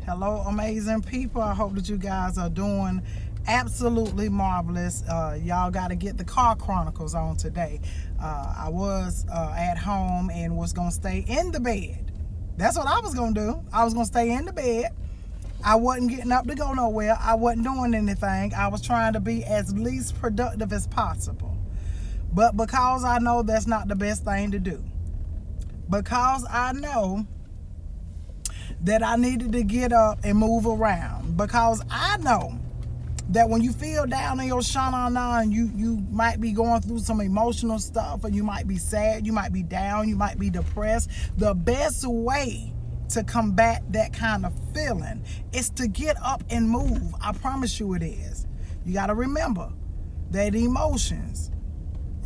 Hello, amazing people. I hope that you guys are doing absolutely marvelous. Y'all got to get the car chronicles on today. I was at home and was going to stay in the bed. That's what I was going to do. I was going to stay in the bed. I wasn't getting up to go nowhere. I wasn't doing anything. I was trying to be as least productive as possible. But because I know that's not the best thing to do, because I know that I needed to get up and move around, because I know that when you feel down in your shana and you might be going through some emotional stuff, or you might be sad, you might be down, you might be depressed, the best way to combat that kind of feeling is to get up and move. I promise you it is. You got to remember that emotions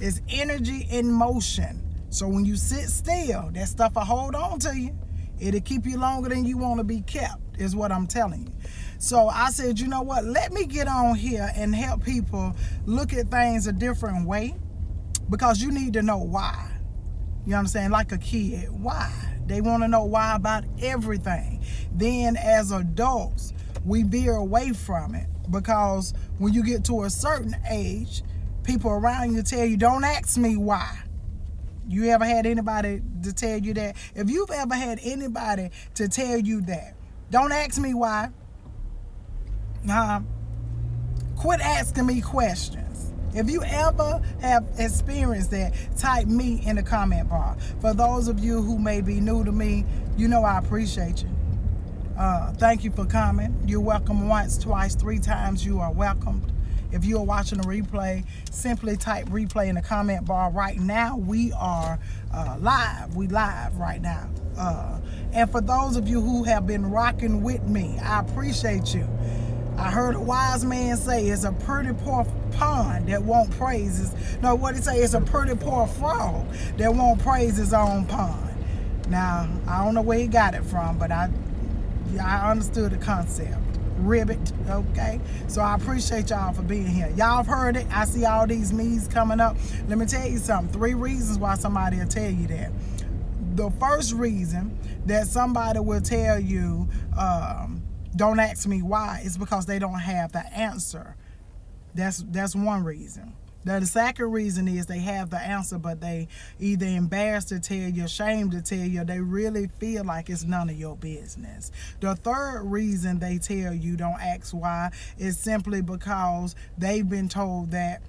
is energy in motion. So when you sit still, that stuff will hold on to you. It'll keep you longer than you want to be kept, is what I'm telling you. So I said, you know what? Let me get on here and help people look at things a different way, because you need to know why. You understand? Like a kid, why? They want to know why about everything. Then as adults, we veer away from it, because when you get to a certain age, people around you tell you, don't ask me why. You ever had anybody to tell you that? If you've ever had anybody to tell you that, don't ask me why. Quit asking me questions. If you ever have experienced that, type me in the comment bar. For those of you who may be new to me, you know I appreciate you. Thank you for coming. You're welcome once, twice, 3 times. You are welcomed. If you are watching a replay, simply type replay in the comment bar. Right now, we are live. We live right now. And for those of you who have been rocking with me, I appreciate you. I heard a wise man say it's a pretty poor pond that won't praise his... No, what he say? It's a pretty poor frog that won't praise his own pond. Now, I don't know where he got it from, but I understood the concept. Ribbit, okay? So I appreciate y'all for being here. Y'all have heard it. I see all these me's coming up. Let me tell you something. 3 reasons why somebody will tell you that. The first reason that somebody will tell you, don't ask me why, is because they don't have the answer. That's one reason. The second reason is they have the answer, but they either embarrassed to tell you, ashamed to tell you, they really feel like it's none of your business. The third reason they tell you don't ask why is simply because they've been told that,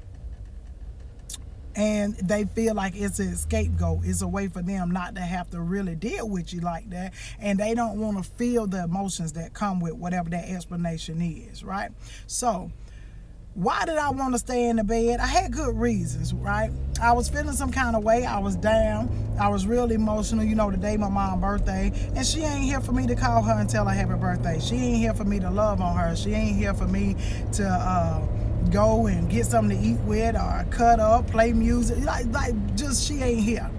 and they feel like it's a scapegoat. It's a way for them not to have to really deal with you like that, and they don't want to feel the emotions that come with whatever that explanation is, right? So why did I want to stay in the bed? I had good reasons, right? I was feeling some kind of way. I was down. I was really emotional. You know, the day my mom's birthday, and she ain't here for me to call her and tell her happy birthday. She ain't here for me to love on her. She ain't here for me to go and get something to eat with, or cut up, play music. Like just she ain't here,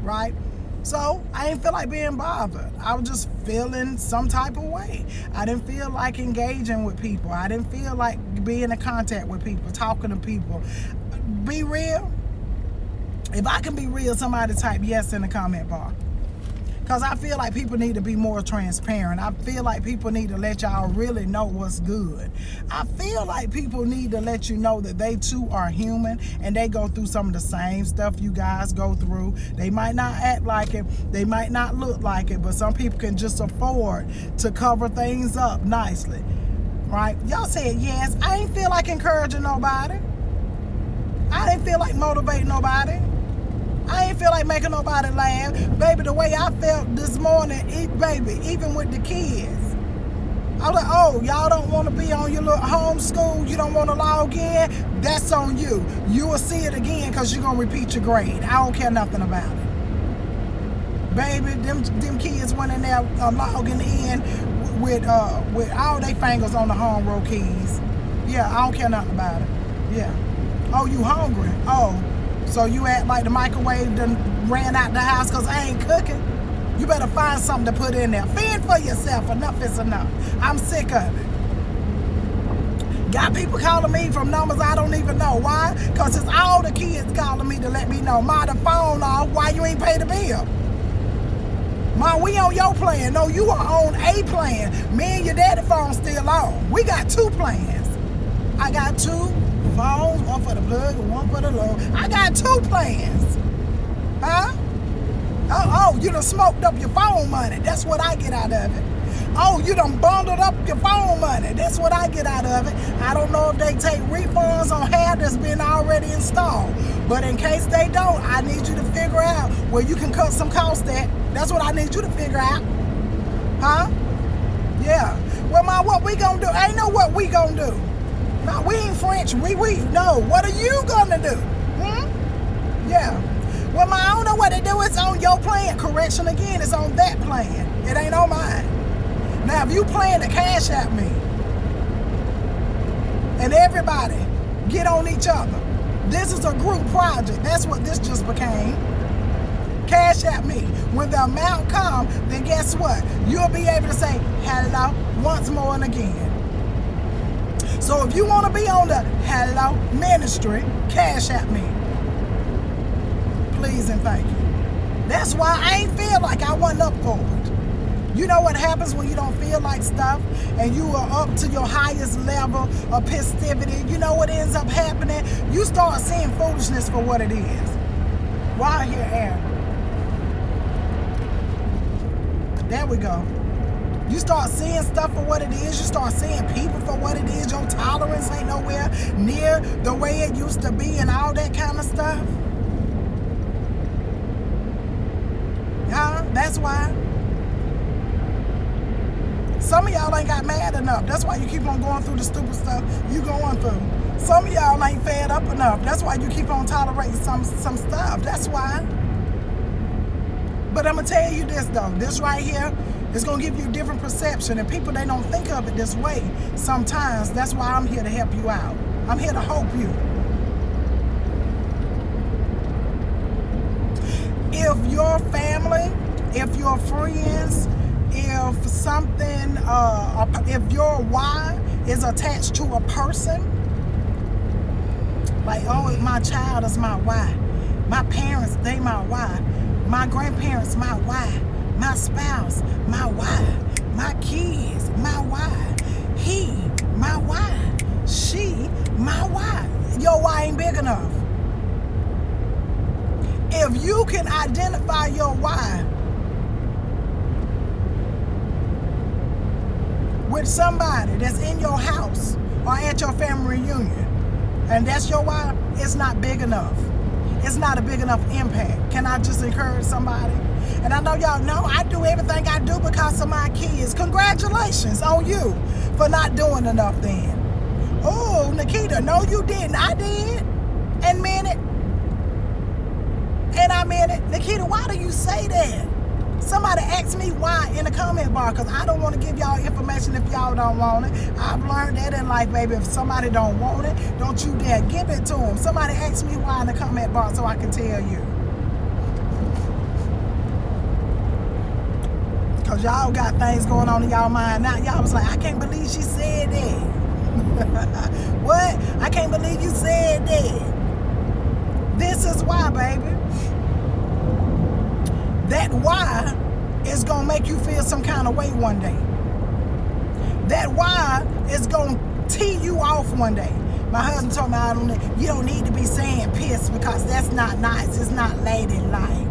right? So I didn't feel like being bothered. I was just feeling some type of way. I didn't feel like engaging with people. I didn't feel like being in contact with people, talking to people. Be real. If I can be real, somebody type yes in the comment bar. Because I feel like people need to be more transparent. I feel like people need to let y'all really know what's good. I feel like people need to let you know that they too are human, and they go through some of the same stuff you guys go through. They might not act like it. They might not look like it, but some people can just afford to cover things up nicely, right? Y'all said yes. I ain't feel like encouraging nobody. I didn't feel like motivating nobody. I ain't feel like making nobody laugh. Baby, the way I felt this morning, baby, even with the kids, I was like, oh, y'all don't want to be on your little homeschool, you don't want to log in, that's on you. You will see it again because you're going to repeat your grade. I don't care nothing about it. Baby, them kids went in there logging in with all their fingers on the home row keys. Yeah, I don't care nothing about it. Yeah. Oh, you hungry? Oh. So you act like the microwave done ran out the house because I ain't cooking? You better find something to put in there. Fend for yourself. Enough is enough. I'm sick of it. Got people calling me from numbers I don't even know. Why? Because it's all the kids calling me to let me know. Ma, the phone off. Why you ain't pay the bill? Mom, we on your plan. No, you are on a plan. Me and your daddy phone still on. We got 2 plans. I got 2 phones, one for the plug and one for the load. I got 2 plans. Huh? Oh, you done smoked up your phone money. That's what I get out of it. Oh, you done bundled up your phone money. That's what I get out of it. I don't know if they take refunds on hair that's been already installed. But in case they don't, I need you to figure out where you can cut some costs at. That's what I need you to figure out. Huh? Yeah. Well, Ma, what we gonna do? Ain't know what we gonna do. No, we ain't French. We. No, what are you gonna do? Yeah. Well, Ma, I don't know what to do. It's on your plan. Correction again, it's on that plan. It ain't on mine. Now, if you plan to cash at me, and everybody get on each other, this is a group project. That's what this just became. Cash at me. When the amount comes, then guess what? You'll be able to say hello once more and again. So if you want to be on the hello ministry, cash at me. Please and thank you. That's why I ain't feel like I wasn't up for it. You know what happens when you don't feel like stuff and you are up to your highest level of festivity? You know what ends up happening? You start seeing foolishness for what it is. Why here, Aaron? There we go. You start seeing stuff for what it is. You start seeing people for what it is. Your tolerance ain't nowhere near the way it used to be and all that kind of stuff. Huh? That's why. Some of y'all ain't got mad enough. That's why you keep on going through the stupid stuff you going through. Some of y'all ain't fed up enough. That's why you keep on tolerating some stuff. That's why. But I'm going to tell you this, though. This right here is going to give you a different perception. And people, they don't think of it this way sometimes. That's why I'm here to help you out. I'm here to help you. If your family, if your friends, if something, if your why is attached to a person, like, oh, my child is my why. My parents, they my why. My grandparents, my why. My spouse, my why. My kids, my why. He, my why. She, my why. Your why ain't big enough. If you can identify your why with somebody that's in your house or at your family reunion, and that's your why, it's not big enough. It's not a big enough impact. Can I just encourage somebody? And I know y'all know I do everything I do because of my kids. Congratulations on you for not doing enough then. Oh, Nikita, no you didn't. I did. And meant it. And I meant it. Nikita, why do you say that? Somebody ask me why in the comment bar, because I don't want to give y'all information if y'all don't want it. I've learned that in life, baby. If somebody don't want it, don't you dare give it to them. Somebody ask me why in the comment bar so I can tell you. Because y'all got things going on in y'all mind now. Y'all was like, I can't believe she said that. What? I can't believe you said that. This is why, baby. That why is going to make you feel some kind of way one day. That why is going to tee you off one day. My husband told me, you don't need to be saying piss because that's not nice. It's not ladylike.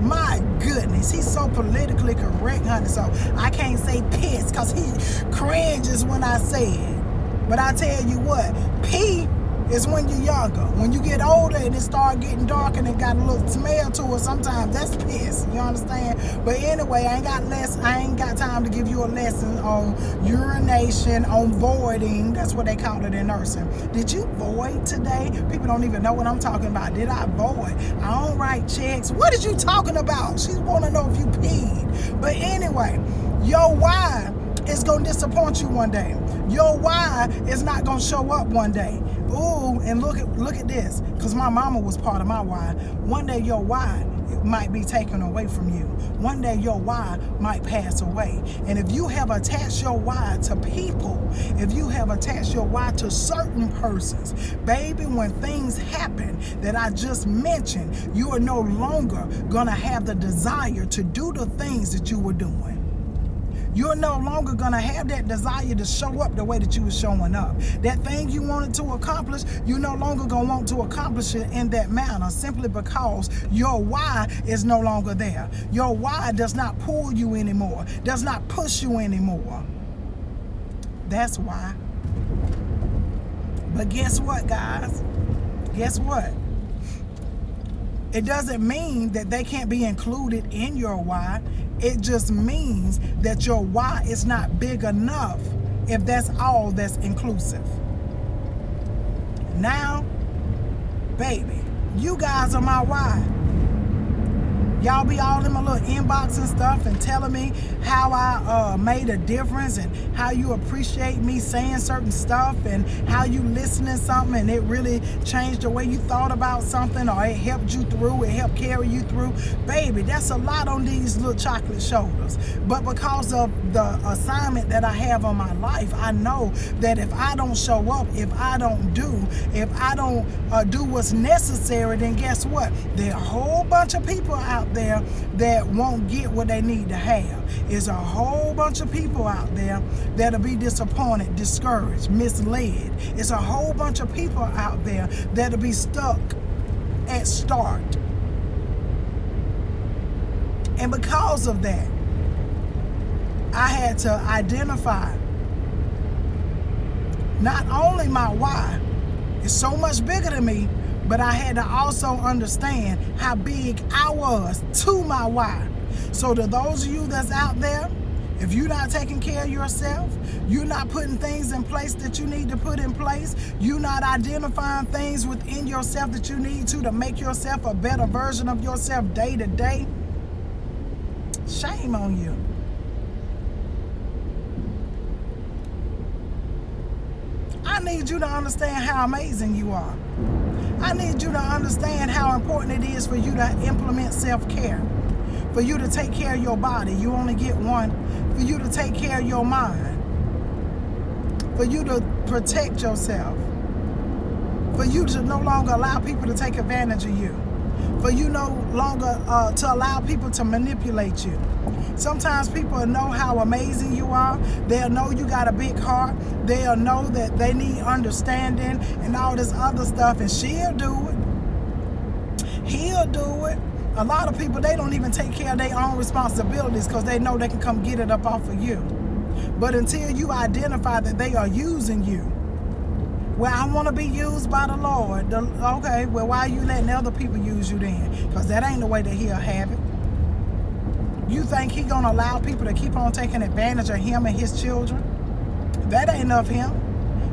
My goodness, he's so politically correct, honey. So I can't say piss because he cringes when I say it. But I tell you what, pee is when you're younger. When you get older and it start getting dark and it got a little smell to it, sometimes that's piss. You understand? But anyway, I ain't got time to give you a lesson on urination, on voiding. That's what they call it in nursing. Did you void today? People don't even know what I'm talking about. Did I void? I don't write checks. What is you talking about? She want to know if you peed. But anyway, your why is going to disappoint you one day. Your why is not going to show up one day. Ooh, and look at this, because my mama was part of my why. One day your why might be taken away from you. One day your why might pass away. And if you have attached your why to people, if you have attached your why to certain persons, baby, when things happen that I just mentioned, you are no longer going to have the desire to do the things that you were doing. You're no longer going to have that desire to show up the way that you were showing up. That thing you wanted to accomplish, you're no longer going to want to accomplish it in that manner, simply because your why is no longer there. Your why does not pull you anymore, does not push you anymore. That's why. But guess what, guys? Guess what? It doesn't mean that they can't be included in your why. It just means that your why is not big enough if that's all that's inclusive. Now, baby, you guys are my why. Y'all be all in my little inbox and stuff and telling me how I made a difference and how you appreciate me saying certain stuff and how you listening to something and it really changed the way you thought about something, or it helped you through, it helped carry you through. Baby, that's a lot on these little chocolate shoulders. But because of the assignment that I have on my life, I know that if I don't show up, if I don't do what's necessary, then guess what? There are a whole bunch of people out there that won't get what they need to have. There's a whole bunch of people out there that'll be disappointed, discouraged, misled. It's a whole bunch of people out there that'll be stuck at start. And because of that, I had to identify not only my why, it's so much bigger than me, but I had to also understand how big I was to my why. So to those of you that's out there, if you're not taking care of yourself, you're not putting things in place that you need to put in place, you're not identifying things within yourself that you need to make yourself a better version of yourself day to day, shame on you. I need you to understand how amazing you are. I need you to understand how important it is for you to implement self-care, for you to take care of your body. You only get one. For you to take care of your mind, for you to protect yourself, for you to no longer allow people to take advantage of you, for you no longer to allow people to manipulate you. Sometimes people know how amazing you are. They'll know you got a big heart. They'll know that they need understanding and all this other stuff, and she'll do it. He'll do it. A lot of people, they don't even take care of their own responsibilities because they know they can come get it up off of you. But until you identify that they are using you, well, I want to be used by the Lord. Okay, well, why are you letting other people use you then? Because that ain't the way that he'll have it. You think he's going to allow people to keep on taking advantage of him and his children? That ain't of him.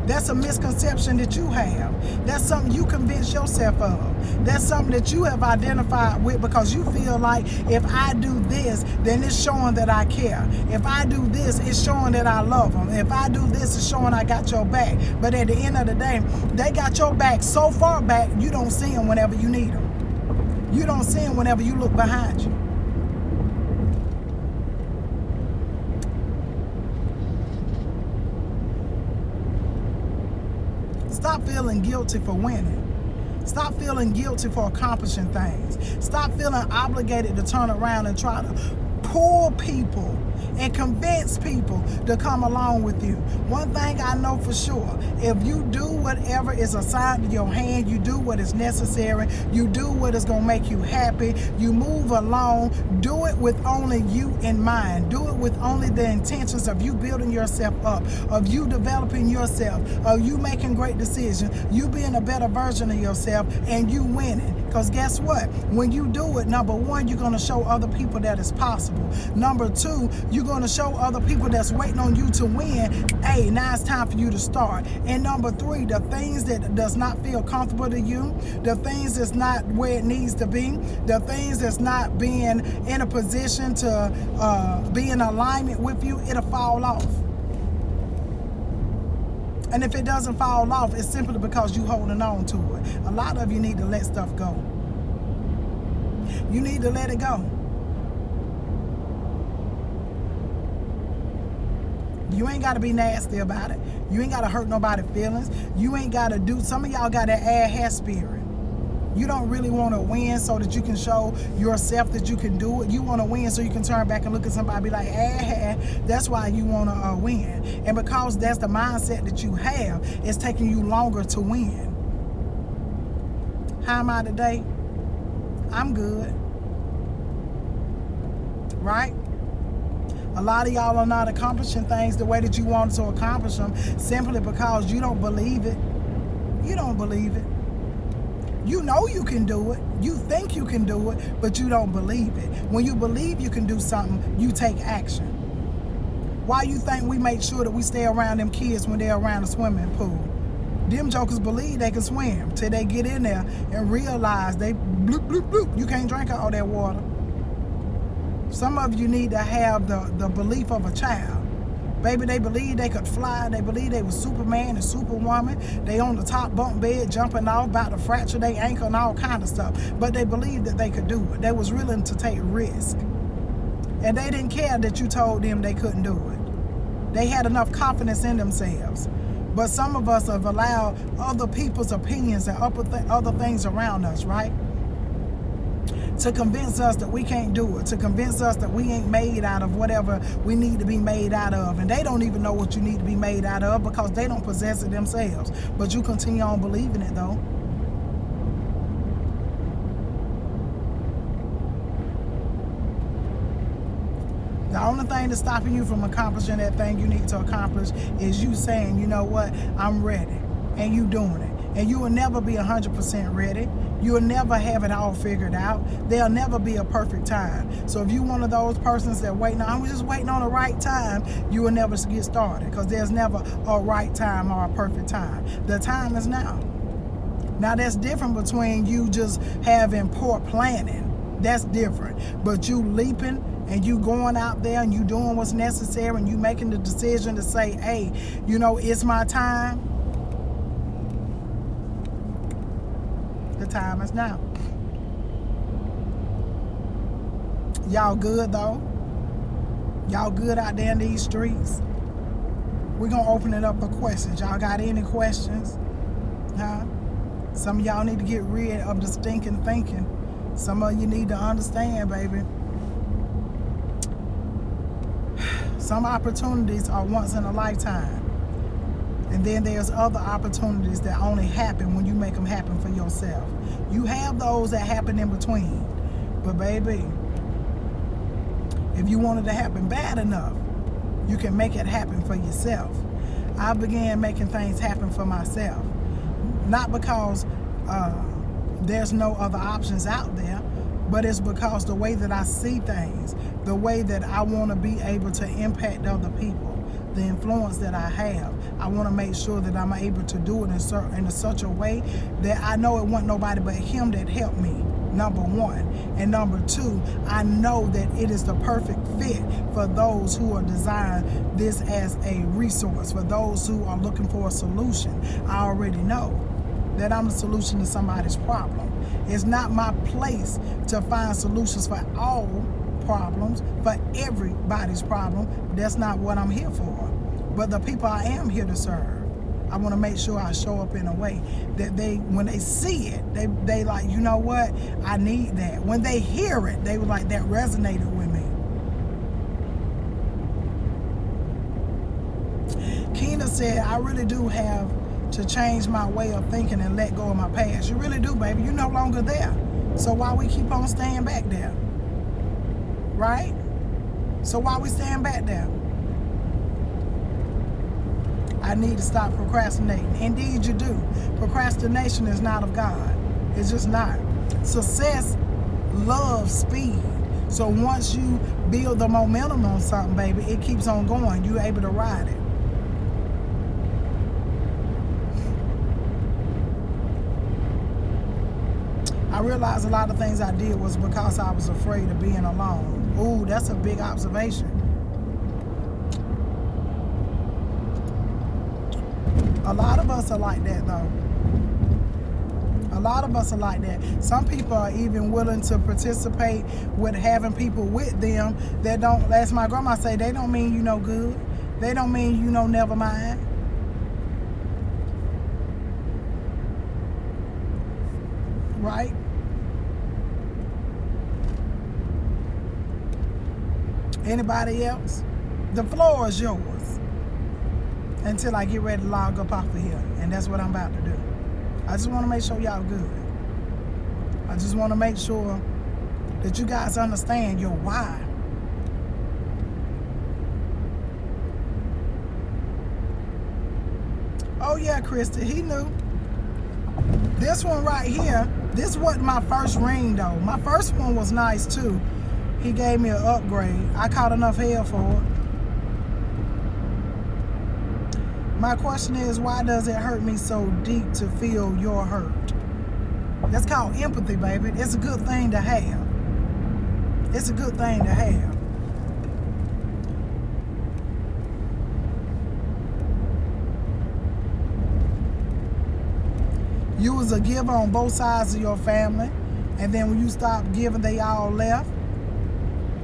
That's a misconception that you have. That's something you convince yourself of. That's something that you have identified with because you feel like if I do this, then it's showing that I care. If I do this, it's showing that I love them. If I do this, it's showing I got your back. But at the end of the day, they got your back so far back, you don't see them whenever you need them. You don't see them whenever you look behind you. Stop feeling guilty for winning. Stop feeling guilty for accomplishing things. Stop feeling obligated to turn around and try to pull people and convince people to come along with you. One thing I know for sure, if you do whatever is assigned to your hand, you do what is necessary, you do what is going to make you happy, you move along, do it with only you in mind. Do it with only the intentions of you building yourself up, of you developing yourself, of you making great decisions, you being a better version of yourself, and you winning. Because guess what? When you do it, number one, you're going to show other people that it's possible. Number two, you're going to show other people that's waiting on you to win, hey, now it's time for you to start. And number three, the things that does not feel comfortable to you, the things that's not where it needs to be, the things that's not being in a position to be in alignment with you, it'll fall off. And if it doesn't fall off, it's simply because you're holding on to it. A lot of you need to let stuff go. You need to let it go. You ain't got to be nasty about it. You ain't got to hurt nobody's feelings. You ain't got to do, some of y'all got that ass spirit. You don't really want to win so that you can show yourself that you can do it. You want to win so you can turn back and look at somebody and be like, that's why you want to win. And because that's the mindset that you have, it's taking you longer to win. How am I today? I'm good. Right? A lot of y'all are not accomplishing things the way that you wanted to accomplish them simply because you don't believe it. You don't believe it. You know you can do it. You think you can do it, but you don't believe it. When you believe you can do something, you take action. Why you think we make sure that we stay around them kids when they're around the swimming pool? Them jokers believe they can swim till they get in there and realize they bloop, bloop, bloop. You can't drink all that water. Some of you need to have the belief of a child. Baby, they believe they could fly. They believe they was Superman and Superwoman. They on the top bunk bed jumping off, about to fracture their ankle and all kind of stuff. But they believed that they could do it. They was willing to take risk. And they didn't care that you told them they couldn't do it. They had enough confidence in themselves. But some of us have allowed other people's opinions and other things around us, right? To convince us that we can't do it, to convince us that we ain't made out of whatever we need to be made out of. And they don't even know what you need to be made out of because they don't possess it themselves. But you continue on believing it though. The only thing that's stopping you from accomplishing that thing you need to accomplish is you saying, you know what, I'm ready. And you doing it. And you will never be 100% ready. You will never have it all figured out. There'll never be a perfect time. So if you're one of those persons that I'm just waiting on the right time, you will never get started because there's never a right time or a perfect time. The time is now. Now that's different between you just having poor planning. That's different. But you leaping and you going out there and you doing what's necessary and you making the decision to say, hey, you know, it's my time. The time is now. Y'all good though? Y'all good out there in these streets? We're gonna open it up for questions. Y'all got any questions? Huh? Some of y'all need to get rid of the stinking thinking. Some of you need to understand, baby. Some opportunities are once in a lifetime. And then there's other opportunities that only happen when you make them happen for yourself. You have those that happen in between. But baby, if you want it to happen bad enough, you can make it happen for yourself. I began making things happen for myself. Not because there's no other options out there, but it's because the way that I see things, the way that I want to be able to impact other people, the influence that I have, I want to make sure that I'm able to do it in such a way that I know it wasn't nobody but him that helped me, number one. And number two, I know that it is the perfect fit for those who are desiring this as a resource, for those who are looking for a solution. I already know that I'm the solution to somebody's problem. It's not my place to find solutions for all problems, for everybody's problem. That's not what I'm here for. But the people I am here to serve, I want to make sure I show up in a way that when they see it, they like, you know what, I need that. When they hear it, they were like, that resonated with me. Keena said, I really do have to change my way of thinking and let go of my past. You really do, baby. You're no longer there. So why we keep on staying back there? Right? So why we staying back there? I need to stop procrastinating. Indeed you do. Procrastination is not of God. It's just not. Success loves speed. So once you build the momentum on something, baby, it keeps on going. You're able to ride it. I realized a lot of things I did was because I was afraid of being alone. Ooh, that's a big observation. A lot of us are like that though. A A lot of us are like that. Some people are even willing to participate with having people with them that don't, as my grandma say, they don't mean you no good. They don't mean you know never mind. Right? Anybody else? The floor is yours until I get ready to log up off of here. And that's what I'm about to do. I just want to make sure y'all good. I just want to make sure that you guys understand your why. Oh yeah, Krista, he knew. This one right here, this wasn't my first ring though. My first one was nice too. He gave me an upgrade. I caught enough hell for it. My question is, why does it hurt me so deep to feel your hurt? That's called empathy, baby. It's a good thing to have. It's a good thing to have. You was a giver on both sides of your family, and then when you stopped giving, they all left.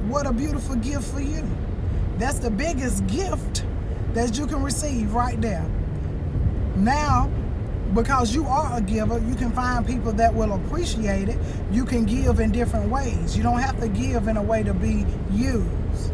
What a beautiful gift for you. That's the biggest gift that you can receive right there. Now, because you are a giver, you can find people that will appreciate it. You can give in different ways. You don't have to give in a way to be used.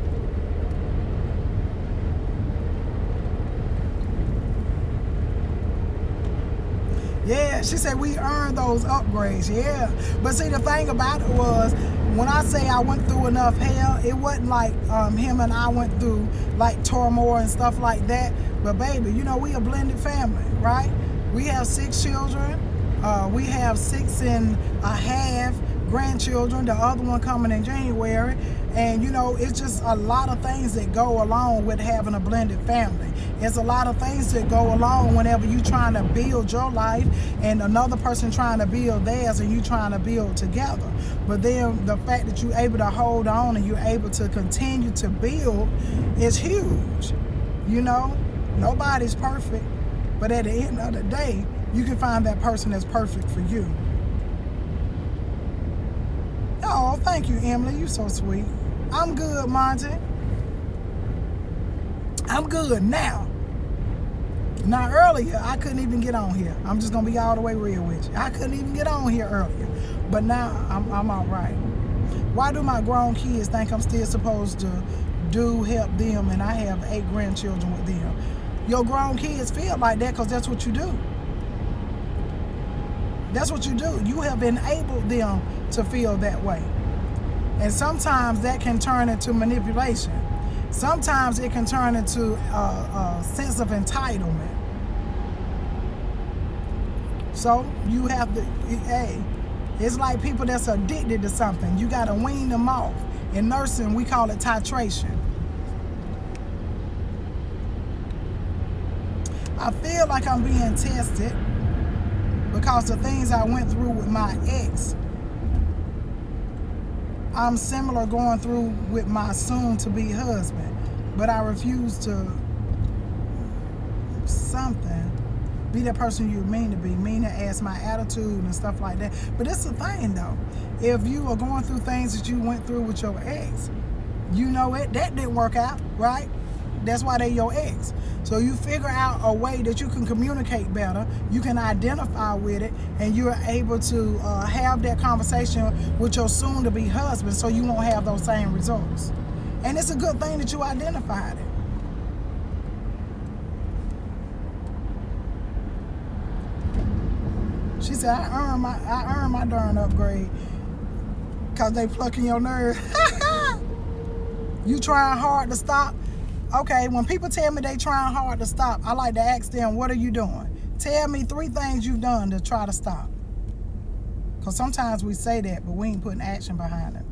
Yeah, she said we earned those upgrades. Yeah, but see, the thing about it was, when I say I went through enough hell, it wasn't like him and I went through like turmoil and stuff like that. But baby, you know, we a blended family, right? We have 6 children. We have 6.5 grandchildren. The other one coming in January. And you know, it's just a lot of things that go along with having a blended family. It's a lot of things that go along whenever you trying to build your life and another person trying to build theirs and you trying to build together. But then the fact that you're able to hold on and you're able to continue to build is huge. You know, nobody's perfect, but at the end of the day, you can find that person that's perfect for you. Oh, thank you, Emily. You so sweet. I'm good, Monty. I'm good now. Now, earlier, I couldn't even get on here. I'm just going to be all the way real with you. I couldn't even get on here earlier. But now, I'm all right. Why do my grown kids think I'm still supposed to help them, and I have 8 grandchildren with them? Your grown kids feel like that because that's what you do. That's what you do. You have enabled them to feel that way. And sometimes that can turn into manipulation. Sometimes it can turn into a sense of entitlement. So you have to, hey, it's like people that's addicted to something. You got to wean them off. In nursing, we call it titration. I feel like I'm being tested because the things I went through with my ex, I'm similar going through with my soon-to-be husband, but I refuse to be the person you mean to be, meaning as my attitude and stuff like that. But it's the thing though, if you are going through things that you went through with your ex, you know it, that didn't work out, right? That's why they're your ex. So you figure out a way that you can communicate better, you can identify with it, and you're able to have that conversation with your soon-to-be husband so you won't have those same results. And it's a good thing that you identified it. She said, I earned my darn upgrade because they plucking your nerve. You trying hard to stop? Okay, when people tell me they trying hard to stop, I like to ask them, what are you doing? Tell me 3 things you've done to try to stop. Because sometimes we say that, but we ain't putting action behind it.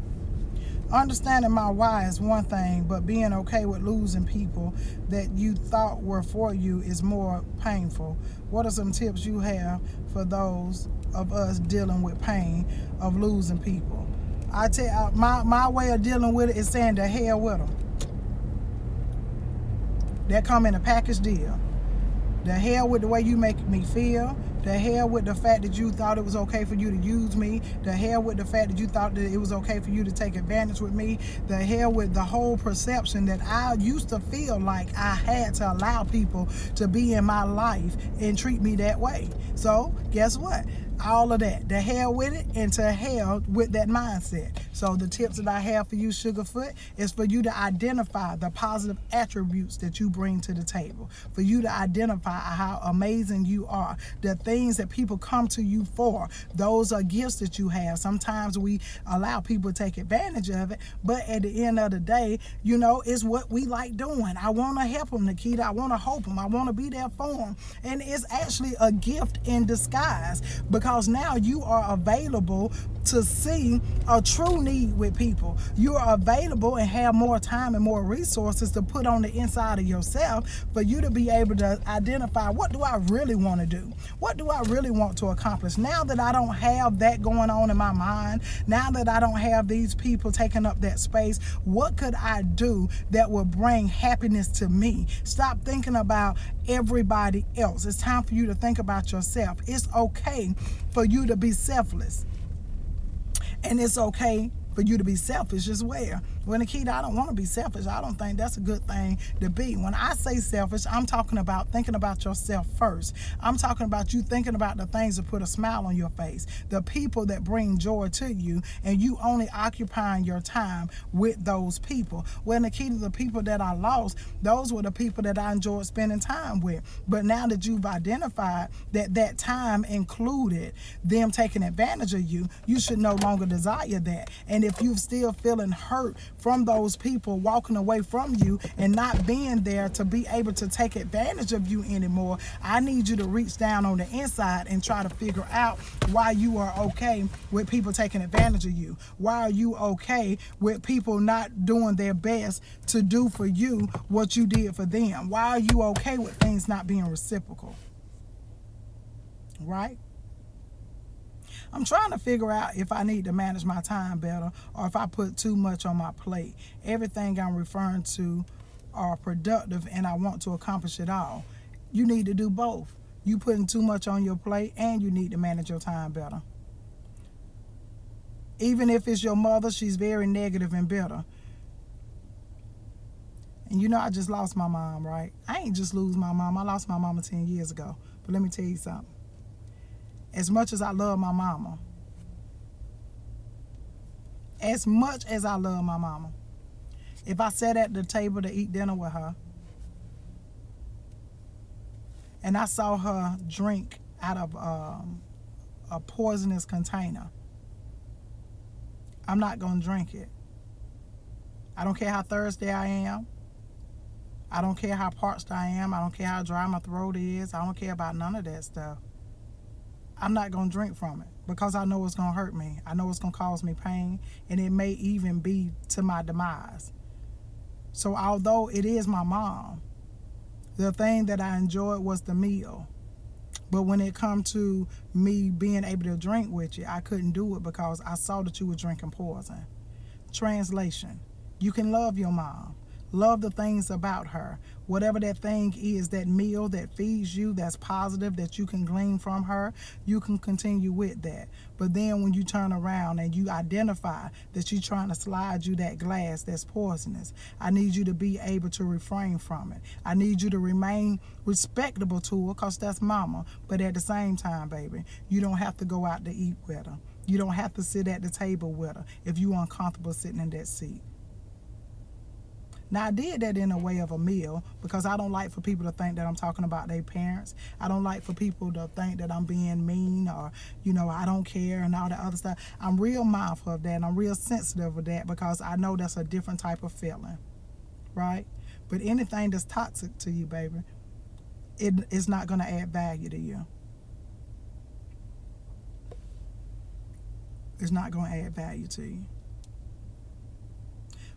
Understanding my why is one thing, but being okay with losing people that you thought were for you is more painful. What are some tips you have for those of us dealing with pain of losing people? I tell my way of dealing with it is saying the hell with them. That come in a package deal. The hell with the way you make me feel. The hell with the fact that you thought it was okay for you to use me. The hell with the fact that you thought that it was okay for you to take advantage with me. The hell with the whole perception that I used to feel like I had to allow people to be in my life and treat me that way. So guess what? All of that. The hell with it, and to hell with that mindset. So the tips that I have for you, Sugarfoot, is for you to identify the positive attributes that you bring to the table. For you to identify how amazing you are. The things that people come to you for. Those are gifts that you have. Sometimes we allow people to take advantage of it, but at the end of the day, you know, it's what we like doing. I want to help them, Nikita. I want to help them. I want to be there for them. And it's actually a gift in disguise, because now you are available to see a true need with people. You are available and have more time and more resources to put on the inside of yourself for you to be able to identify, what do I really want to do? What do I really want to accomplish? Now that I don't have that going on in my mind, now that I don't have these people taking up that space, what could I do that will bring happiness to me? Stop thinking about everybody else. It's time for you to think about yourself. It's okay for you to be selfless. And it's okay for you to be selfish as well. Well, Nikita, I don't want to be selfish. I don't think that's a good thing to be. When I say selfish, I'm talking about thinking about yourself first. I'm talking about you thinking about the things that put a smile on your face, the people that bring joy to you, and you only occupying your time with those people. Well, Nikita, the people that I lost, those were the people that I enjoyed spending time with. But now that you've identified that that time included them taking advantage of you, you should no longer desire that. And if you're still feeling hurt from those people walking away from you and not being there to be able to take advantage of you anymore, I need you to reach down on the inside and try to figure out why you are okay with people taking advantage of you. Why are you okay with people not doing their best to do for you what you did for them? Why are you okay with things not being reciprocal? Right? I'm trying to figure out if I need to manage my time better or if I put too much on my plate. Everything I'm referring to are productive and I want to accomplish it all. You need to do both. You putting too much on your plate and you need to manage your time better. Even if it's your mother, she's very negative and bitter. And you know, I just lost my mom, right? I ain't just lose my mom. I lost my mama 10 years ago. But let me tell you something. As much as I love my mama, if I sat at the table to eat dinner with her and I saw her drink out of a poisonous container, I'm not going to drink it. I don't care how thirsty I am. I don't care how parched I am. I don't care how dry my throat is. I don't care about none of that stuff. I'm not going to drink from it because I know it's going to hurt me. I know it's going to cause me pain, and it may even be to my demise. So although it is my mom, the thing that I enjoyed was the meal. But when it come to me being able to drink with you, I couldn't do it because I saw that you were drinking poison. Translation: you can love your mom. Love the things about her. Whatever that thing is, that meal that feeds you, that's positive, that you can glean from her, you can continue with that. But then when you turn around and you identify that she's trying to slide you that glass that's poisonous, I need you to be able to refrain from it. I need you to remain respectable to her because that's mama. But at the same time, baby, you don't have to go out to eat with her. You don't have to sit at the table with her if you're uncomfortable sitting in that seat. Now, I did that in a way of a meal because I don't like for people to think that I'm talking about their parents. I don't like for people to think that I'm being mean or, you know, I don't care and all that other stuff. I'm real mindful of that and I'm real sensitive of that because I know that's a different type of feeling, right? But anything that's toxic to you, baby, it's not going to add value to you. It's not going to add value to you.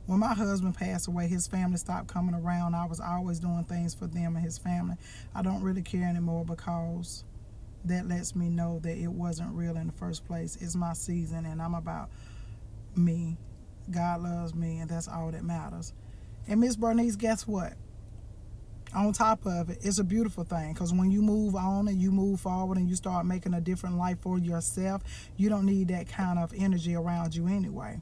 When my husband passed away, his family stopped coming around. I was always doing things for them and his family. I don't really care anymore because that lets me know that it wasn't real in the first place. It's my season and I'm about me. God loves me and that's all that matters. And Miss Bernice, guess what? On top of it, it's a beautiful thing, because when you move on and you move forward and you start making a different life for yourself, you don't need that kind of energy around you anyway.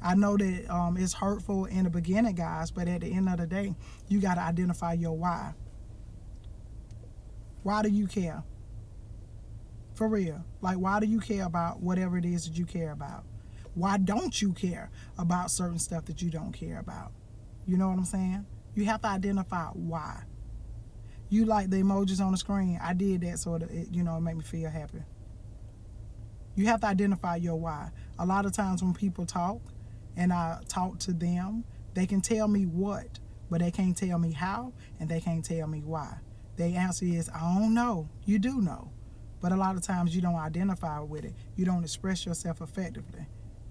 I know that it's hurtful in the beginning, guys, but at the end of the day, you got to identify your why. Why do you care? For real. Like, why do you care about whatever it is that you care about? Why don't you care about certain stuff that you don't care about? You know what I'm saying? You have to identify why. You like the emojis on the screen. I did that so it made me feel happy. You have to identify your why. A lot of times when people talk and I talk to them, they can tell me what, but they can't tell me how, and they can't tell me why. Their answer is, I don't know. You do know. But a lot of times you don't identify with it. You don't express yourself effectively.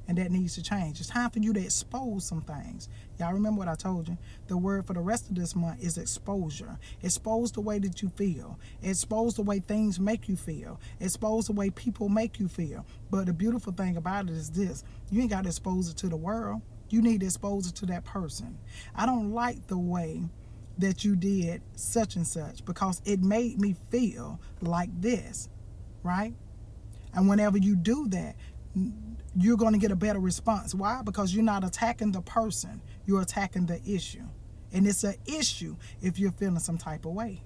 And that needs to change. It's time for you to expose some things. Y'all remember what I told you? The word for the rest of this month is exposure. Expose the way that you feel. Expose the way things make you feel. Expose the way people make you feel. But the beautiful thing about it is this. You ain't got to expose it to the world. You need to expose it to that person. I don't like the way that you did such and such because it made me feel like this, right? And whenever you do that, you're going to get a better response. Why? Because you're not attacking the person. You're attacking the issue. And it's an issue if you're feeling some type of way.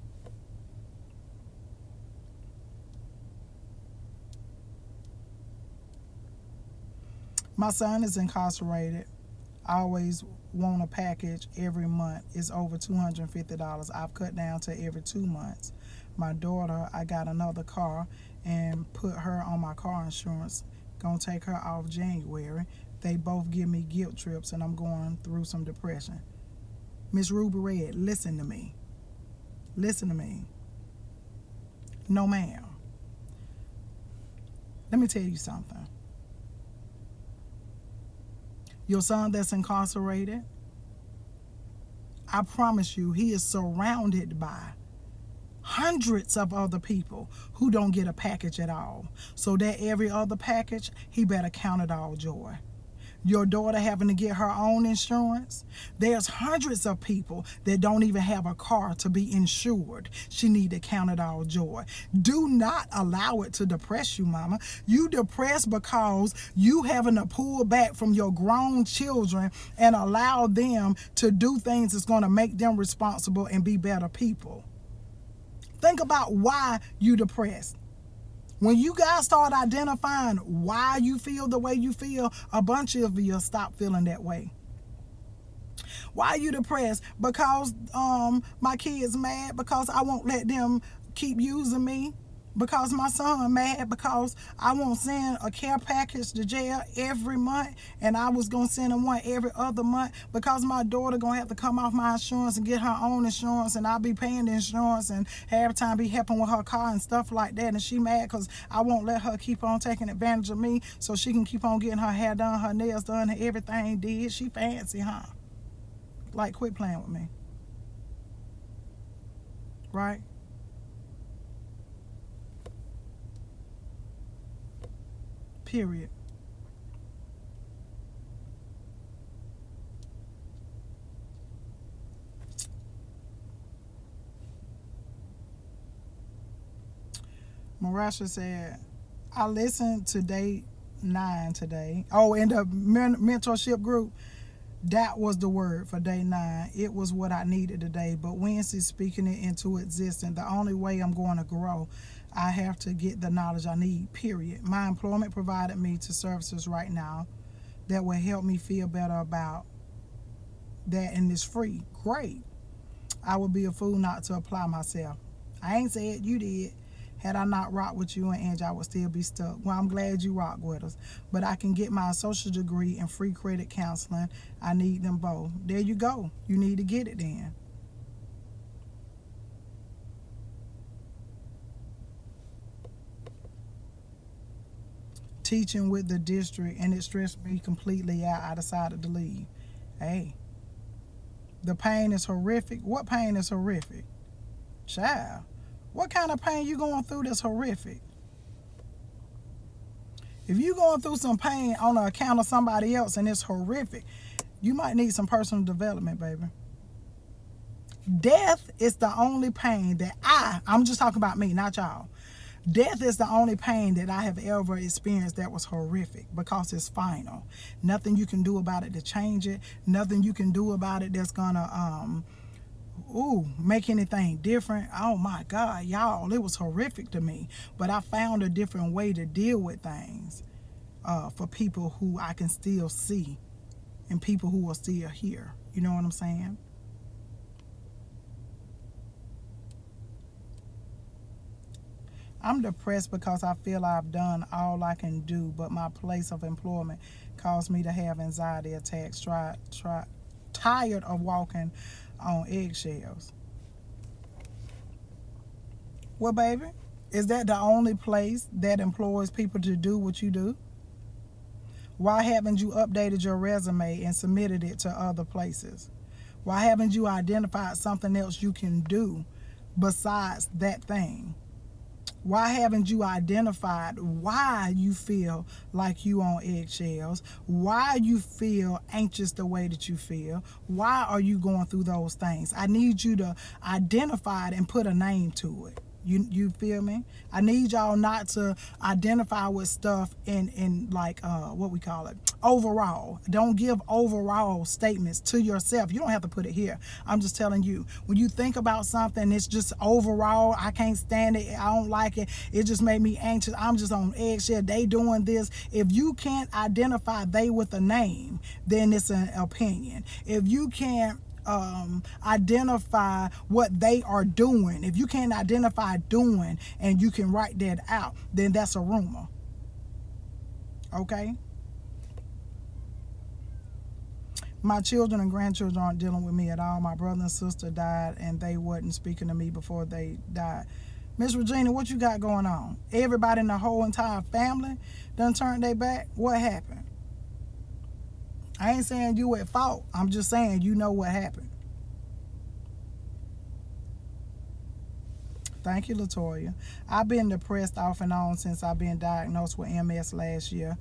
My son is incarcerated. I always want a package every month. It's over $250. I've cut down to every 2 months. My daughter, I got another car and put her on my car insurance. Gonna take her off January. They both give me guilt trips and I'm going through some depression. Miss Ruby Red, listen to me. Listen to me. No, ma'am. Let me tell you something. Your son that's incarcerated, I promise you, he is surrounded by hundreds of other people who don't get a package at all. So that every other package, he better count it all joy. Your daughter having to get her own insurance, there's hundreds of people that don't even have a car to be insured. She need to count it all joy. Do not allow it to depress you, mama. You depressed because you having to pull back from your grown children and allow them to do things that's going to make them responsible and be better people. Think about why you depressed. When you guys start identifying why you feel the way you feel, a bunch of you stop feeling that way. Why are you depressed? Because my kid's mad, because I won't let them keep using me, because my son mad, because I won't send a care package to jail every month and I was going to send him one every other month, because my daughter going to have to come off my insurance and get her own insurance and I'll be paying the insurance and every time be helping with her car and stuff like that, and she mad because I won't let her keep on taking advantage of me so she can keep on getting her hair done, her nails done, and everything did. She fancy, huh? Like, quit playing with me. Right? Period. Marasha said, I listened to day 9 today. Oh, in the mentorship group, that was the word for day 9. It was what I needed today. But Wednesday's speaking it into existence. The only way I'm going to grow, I have to get the knowledge I need, period. My employment provided me to services right now that will help me feel better about that, and it's free. Great. I would be a fool not to apply myself. I ain't said you did. Had I not rocked with you and Angie, I would still be stuck. Well, I'm glad you rock with us. But I can get my associate degree in free credit counseling. I need them both. There you go. You need to get it then. Teaching with the district, and it stressed me completely out. I decided to leave. Hey, the pain is horrific. What pain is horrific? Child, what kind of pain you going through that's horrific? If you going through some pain on the account of somebody else and it's horrific, you might need some personal development, baby. Death is the only pain that I'm just talking about me, not y'all. Death is the only pain that I have ever experienced that was horrific, because it's final. Nothing you can do about it to change it. Nothing you can do about it that's gonna make anything different. Oh my God, y'all, it was horrific to me. But I found a different way to deal with things for people who I can still see and people who are still here. You know what I'm saying? I'm depressed because I feel I've done all I can do, but my place of employment caused me to have anxiety attacks. Tired of walking on eggshells. Well, baby, is that the only place that employs people to do what you do? Why haven't you updated your resume and submitted it to other places? Why haven't you identified something else you can do besides that thing? Why haven't you identified why you feel like you on eggshells? Why you feel anxious the way that you feel? Why are you going through those things? I need you to identify it and put a name to it. You feel me? I need y'all not to identify with stuff in like what we call it, overall. Don't give overall statements to yourself. You don't have to put it here. I'm just telling you, when you think about something, it's just overall, I can't stand it, I don't like it, it just made me anxious, I'm just on eggshell, they doing this. If you can't identify they with a name, then it's an opinion. If you can't identify what they are doing, if you can't identify doing and you can write that out, then that's a rumor. Okay? My children and grandchildren aren't dealing with me at all. My brother and sister died and they wasn't speaking to me before they died. Miss Regina, what you got going on? Everybody in the whole entire family done turned their back? What happened? I ain't saying you at fault. I'm just saying you know what happened. Thank you, Latoya. I've been depressed off and on since I've been diagnosed with MS last year.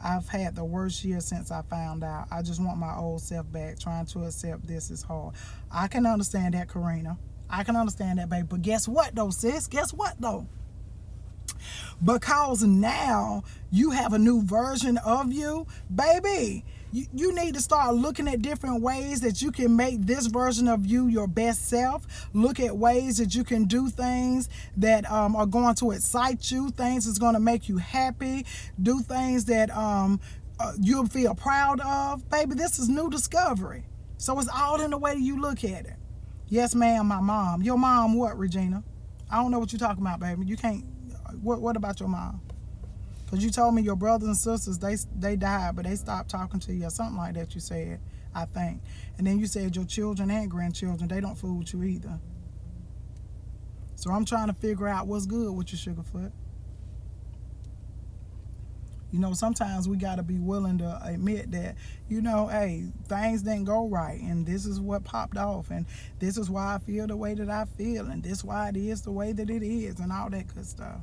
I've had the worst year since I found out. I just want my old self back. Trying to accept this is hard. I can understand that, Karina. I can understand that, baby. But guess what, though, sis? Guess what, though? Because now you have a new version of you, baby. You need to start looking at different ways that you can make this version of you your best self. Look at ways that you can do things that are going to excite you, things that's going to make you happy, do things that you'll feel proud of. Baby, this is new discovery. So it's all in the way that you look at it. Yes, ma'am, my mom. Your mom what, Regina? I don't know what you're talking about, baby. You can't. What about your mom? Because you told me your brothers and sisters, they died, but they stopped talking to you or something like that you said, I think. And then you said your children and grandchildren, they don't fool with you either. So I'm trying to figure out what's good with your Sugarfoot. You know, sometimes we got to be willing to admit that, you know, hey, things didn't go right, and this is what popped off, and this is why I feel the way that I feel, and this is why it is the way that it is, and all that good stuff.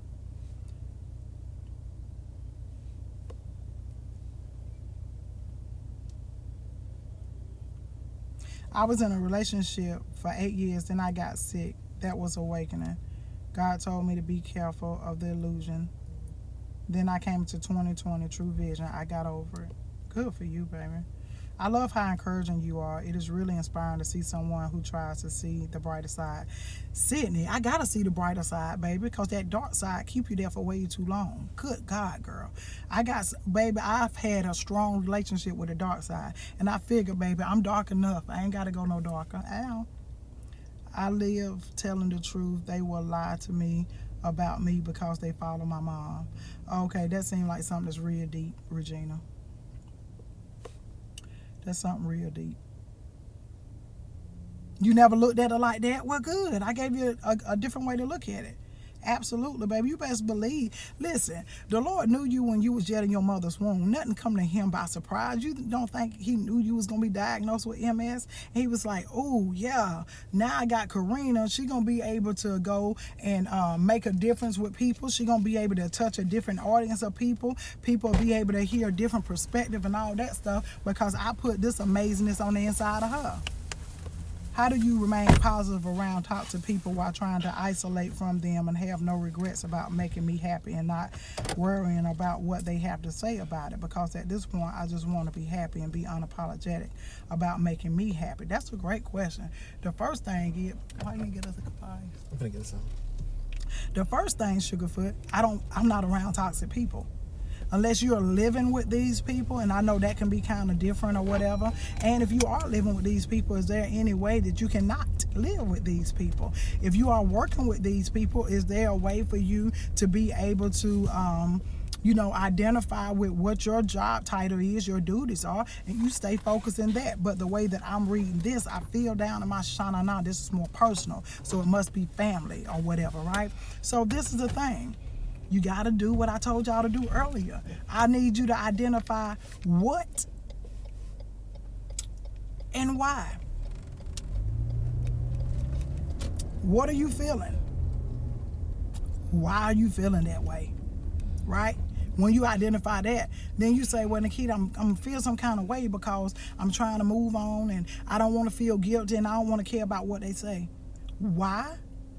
I was in a relationship for 8 years, then I got sick. That was awakening. God told me to be careful of the illusion. Then I came to 2020, true vision. I got over it. Good for you, baby. I love how encouraging you are. It is really inspiring to see someone who tries to see the brighter side. Sydney, I gotta see the brighter side, baby, because that dark side keep you there for way too long. Good God, girl. Baby, I've had a strong relationship with the dark side, and I figured, baby, I'm dark enough. I ain't gotta go no darker. Ow. I live telling the truth. They will lie to me about me because they follow my mom. Okay, that seemed like something that's real deep, Regina. That's something real deep. You never looked at it like that? Well, good. I gave you a different way to look at it. Absolutely, baby. You best believe. Listen, the Lord knew you when you was yet in your mother's womb. Nothing come to him by surprise. You don't think he knew you was going to be diagnosed with MS? And he was like, oh, yeah, now I got Karina. She going to be able to go and make a difference with people. She going to be able to touch a different audience of people. People will be able to hear a different perspective and all that stuff because I put this amazingness on the inside of her. How do you remain positive around toxic people while trying to isolate from them and have no regrets about making me happy and not worrying about what they have to say about it? Because at this point, I just want to be happy and be unapologetic about making me happy. That's a great question. The first thing is, why you get us a cup? I'm gonna get some. The first thing, Sugarfoot, I'm not around toxic people. Unless you're living with these people, and I know that can be kind of different or whatever. And if you are living with these people, is there any way that you cannot live with these people? If you are working with these people, is there a way for you to be able to identify with what your job title is, your duties are, and you stay focused in that? But the way that I'm reading this, I feel down in my shanana, this is more personal, so it must be family or whatever, right? So this is the thing. You got to do what I told y'all to do earlier. I need you to identify what and why. What are you feeling? Why are you feeling that way? Right? When you identify that, then you say, well, Nikita, I'm feel some kind of way because I'm trying to move on and I don't want to feel guilty and I don't want to care about what they say. Why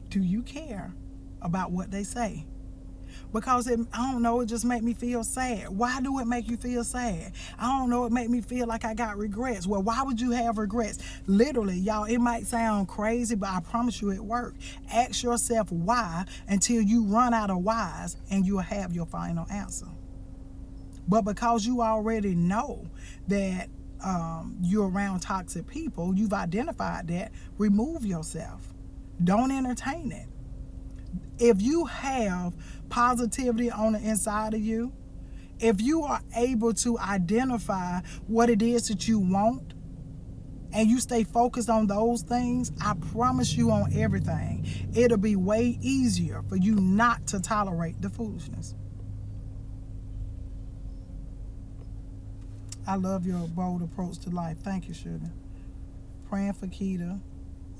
do you care about what they say? Because I don't know, it just make me feel sad. Why do it make you feel sad? I don't know, it make me feel like I got regrets. Well, why would you have regrets? Literally, y'all, it might sound crazy, but I promise you it works. Ask yourself why until you run out of whys and you'll have your final answer. But because you already know that you're around toxic people, you've identified that, remove yourself. Don't entertain it. If you have positivity on the inside of you, if you are able to identify what it is that you want and you stay focused on those things, I promise you on everything, it'll be way easier for you not to tolerate the foolishness. I love your bold approach to life. Thank you, sugar. Praying for Keita,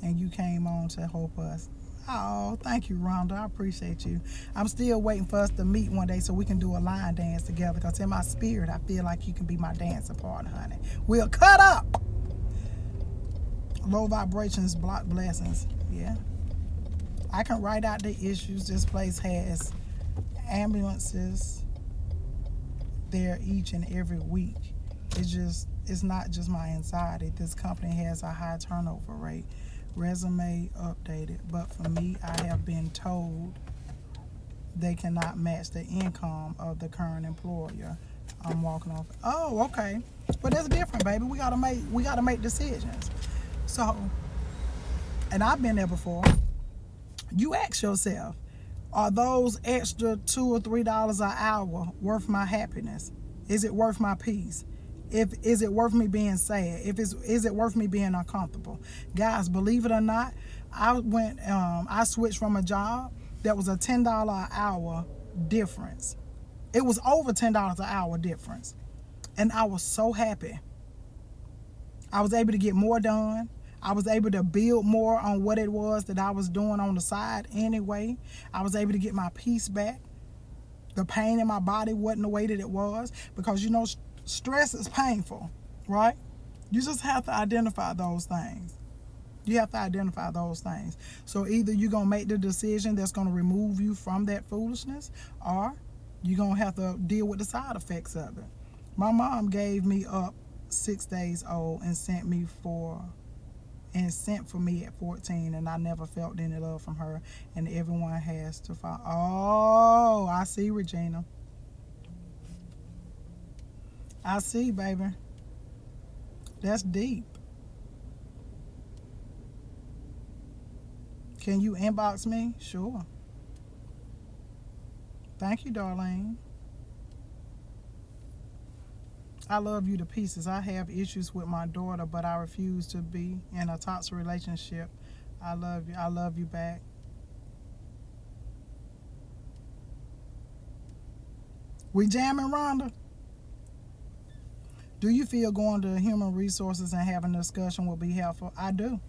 and you came on to help us. Oh, thank you, Rhonda. I appreciate you. I'm still waiting for us to meet one day so we can do a line dance together, because in my spirit, I feel like you can be my dancing partner, honey. We'll cut up. Low vibrations block blessings. Yeah. I can write out the issues. This place has ambulances there each and every week. It's not just my anxiety. This company has a high turnover rate. Resume updated, but for me, I have been told they cannot match the income of the current employer I'm walking off. Oh, okay, but that's different, baby. We gotta make decisions. So, and I've been there before. You ask yourself, are those extra $2 or $3 an hour worth my happiness? Is it worth my peace? Is it worth me being sad? Is it worth me being uncomfortable? Guys, believe it or not, I switched from a job that was a $10 an hour difference. It was over $10 an hour difference. And I was so happy. I was able to get more done. I was able to build more on what it was that I was doing on the side anyway. I was able to get my peace back. The pain in my body wasn't the way that it was, because stress is painful, right? You just have to identify those things. You have to identify those things. So either you're going to make the decision that's going to remove you from that foolishness, or you're going to have to deal with the side effects of it. My mom gave me up 6 days old and sent for me at 14, and I never felt any love from her, and everyone has to follow. Oh, I see, Regina. I see, baby. That's deep. Can you inbox me? Sure. Thank you, Darlene. I love you to pieces. I have issues with my daughter, but I refuse to be in a toxic relationship. I love you. I love you back. We jamming, Rhonda? Do you feel going to human resources and having a discussion will be helpful? I do.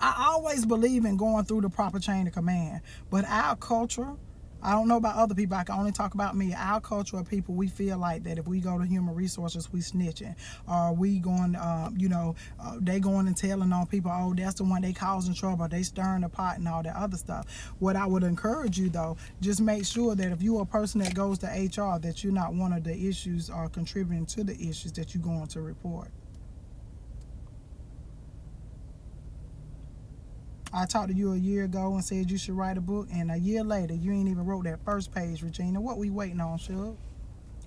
I always believe in going through the proper chain of command, but our culture I don't know about other people. I can only talk about me. Our culture of people, we feel like that if we go to human resources, we snitching. Or we going, they going and telling on people, oh, that's the one they causing trouble. They stirring the pot and all that other stuff. What I would encourage you, though, just make sure that if you're a person that goes to HR, that you're not one of the issues or contributing to the issues that you're going to report. I talked to you a year ago and said you should write a book, and a year later, you ain't even wrote that first page, Regina. What we waiting on, Shug?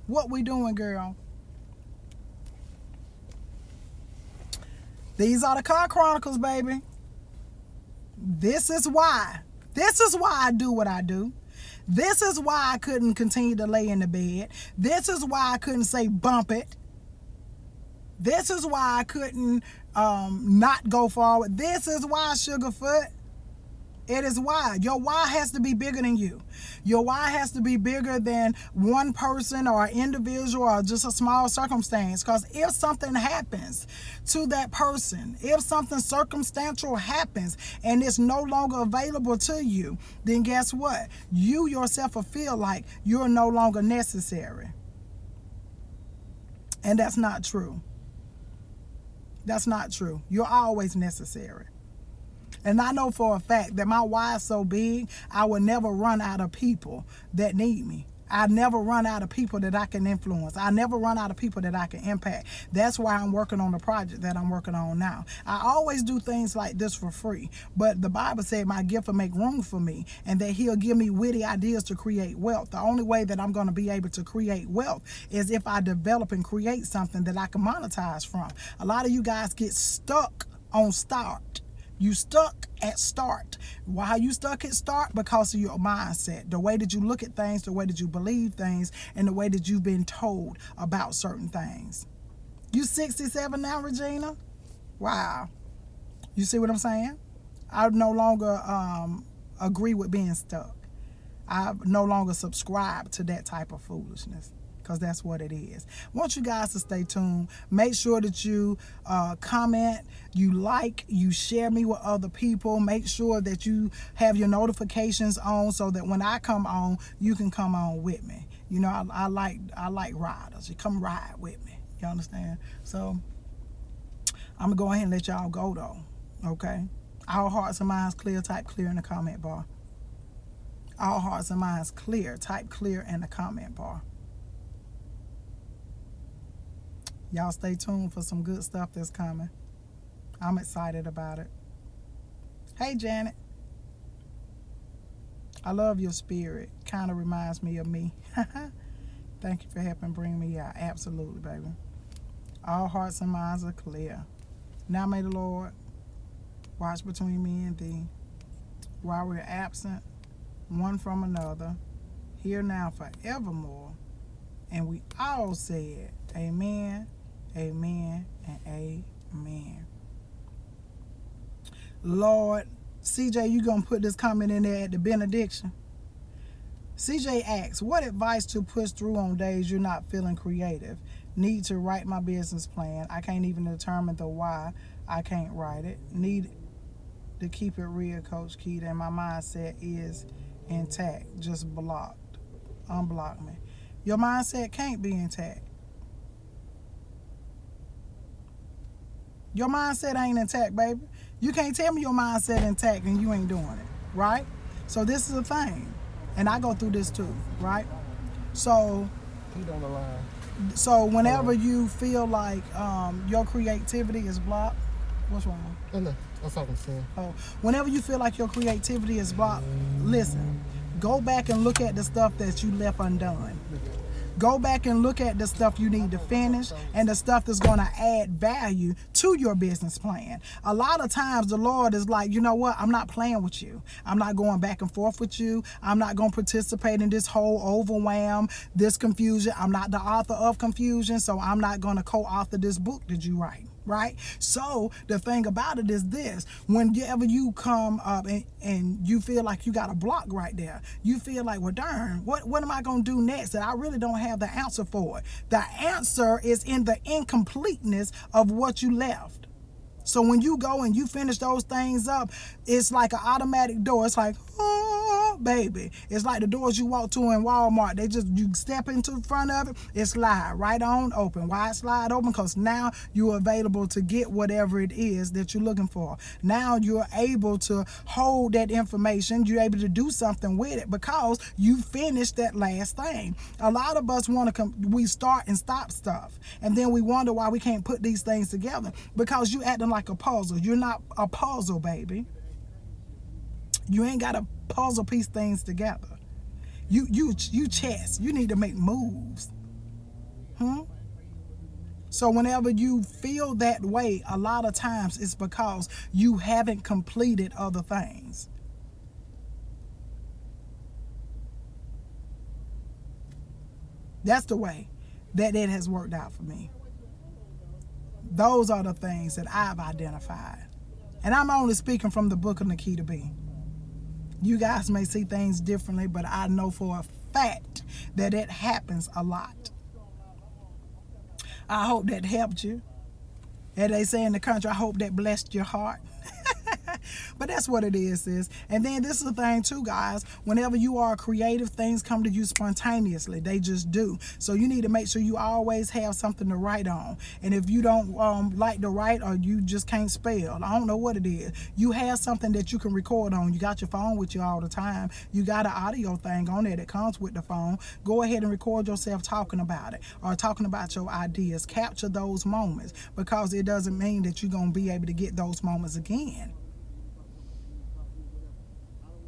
What we doing, girl? These are the chronicles, baby. This is why. This is why I do what I do. This is why I couldn't continue to lay in the bed. This is why I couldn't say bump it. This is why I couldn't not go forward. This is why, Sugarfoot. It is why. Your why has to be bigger than you. Your why has to be bigger than one person or an individual or just a small circumstance. Because if something happens to that person, if something circumstantial happens and it's no longer available to you, then guess what? You yourself will feel like you're no longer necessary. And that's not true. That's not true. You're always necessary. And I know for a fact that my why is so big, I will never run out of people that need me. I never run out of people that I can influence. I never run out of people that I can impact. That's why I'm working on the project that I'm working on now. I always do things like this for free, but the Bible said my gift will make room for me and that he'll give me witty ideas to create wealth. The only way that I'm going to be able to create wealth is if I develop and create something that I can monetize from. A lot of you guys get stuck on start. You stuck at start. Why are you stuck at start? Because of your mindset, the way that you look at things, the way that you believe things, and the way that you've been told about certain things. You 67 now, Regina? Wow. You see what I'm saying? I no longer agree with being stuck. I no longer subscribe to that type of foolishness. Because that's what it is. I want you guys to stay tuned. Make sure that you comment, you like, you share me with other people. Make sure that you have your notifications on so that when I come on, you can come on with me. You know, I like riders. You come ride with me. You understand? So I'm going to go ahead and let y'all go, though. Okay? Our hearts and minds clear. Type clear in the comment bar. Our hearts and minds clear. Type clear in the comment bar. Y'all stay tuned for some good stuff that's coming. I'm excited about it. Hey, Janet. I love your spirit. Kind of reminds me of me. Thank you for helping bring me out. Absolutely, baby. All hearts and minds are clear. Now may the Lord watch between me and thee while we're absent one from another, here now forevermore. And we all said, amen. Amen and amen. Lord, CJ, you gonna put this comment in there at the benediction? CJ asks, what advice to push through on days you're not feeling creative? Need to write my business plan. I can't even determine the why I can't write it. Need to keep it real, Coach Keita, and my mindset is intact. Just blocked. Unblock me. Your mindset can't be intact. Your mindset ain't intact, baby. You can't tell me your mindset intact and you ain't doing it, right? So this is a thing. And I go through this too, right? So whenever you feel like your creativity is blocked, what's wrong? Oh, no, that's all I'm saying. Oh, whenever you feel like your creativity is blocked, listen, go back and look at the stuff that you left undone. Go back and look at the stuff you need to finish and the stuff that's going to add value to your business plan. A lot of times the Lord is like, you know what? I'm not playing with you. I'm not going back and forth with you. I'm not going to participate in this whole overwhelm, this confusion. I'm not the author of confusion, so I'm not going to co-author this book that you write. Right? So the thing about it is this: whenever you come up and you feel like you got a block right there, you feel like, well, darn, what am I going to do next that I really don't have the answer for it? The answer is in the incompleteness of what you left. So when you go and you finish those things up, it's like an automatic door. It's like, oh, now, baby, it's like the doors you walk to in Walmart. You step into the front of it, it slide right on open. Why it slide open? Because now you're available to get whatever it is that you're looking for. Now you're able to hold that information. You're able to do something with it because you finished that last thing. A lot of us we start and stop stuff, and then we wonder why we can't put these things together, because you acting like a puzzle. You're not a puzzle, baby. You ain't got to puzzle piece things together. You chess. You need to make moves. So whenever you feel that way, a lot of times it's because you haven't completed other things. That's the way that it has worked out for me. Those are the things that I've identified. And I'm only speaking from the book of Nikita B. You guys may see things differently, but I know for a fact that it happens a lot. I hope that helped you. As they say in the country, I hope that blessed your heart. But that's what it is, sis. And then this is the thing too, guys. Whenever you are creative, things come to you spontaneously. They just do. So you need to make sure you always have something to write on. And if you don't like to write, or you just can't spell, I don't know what it is, you have something that you can record on. You got your phone with you all the time. You got an audio thing on there that comes with the phone. Go ahead and record yourself talking about it, or talking about your ideas. Capture those moments, because it doesn't mean that you're going to be able to get those moments again.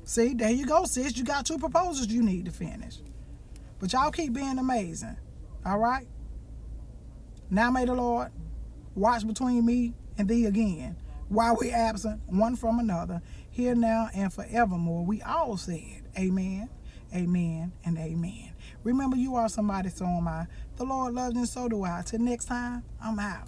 See, there you go, sis. You got 2 proposals you need to finish. But y'all keep being amazing. All right? Now may the Lord watch between me and thee again, while we absent one from another, here now and forevermore. We all said, amen, amen, and amen. Remember, you are somebody, so am I. The Lord loves you, and so do I. Till next time, I'm out.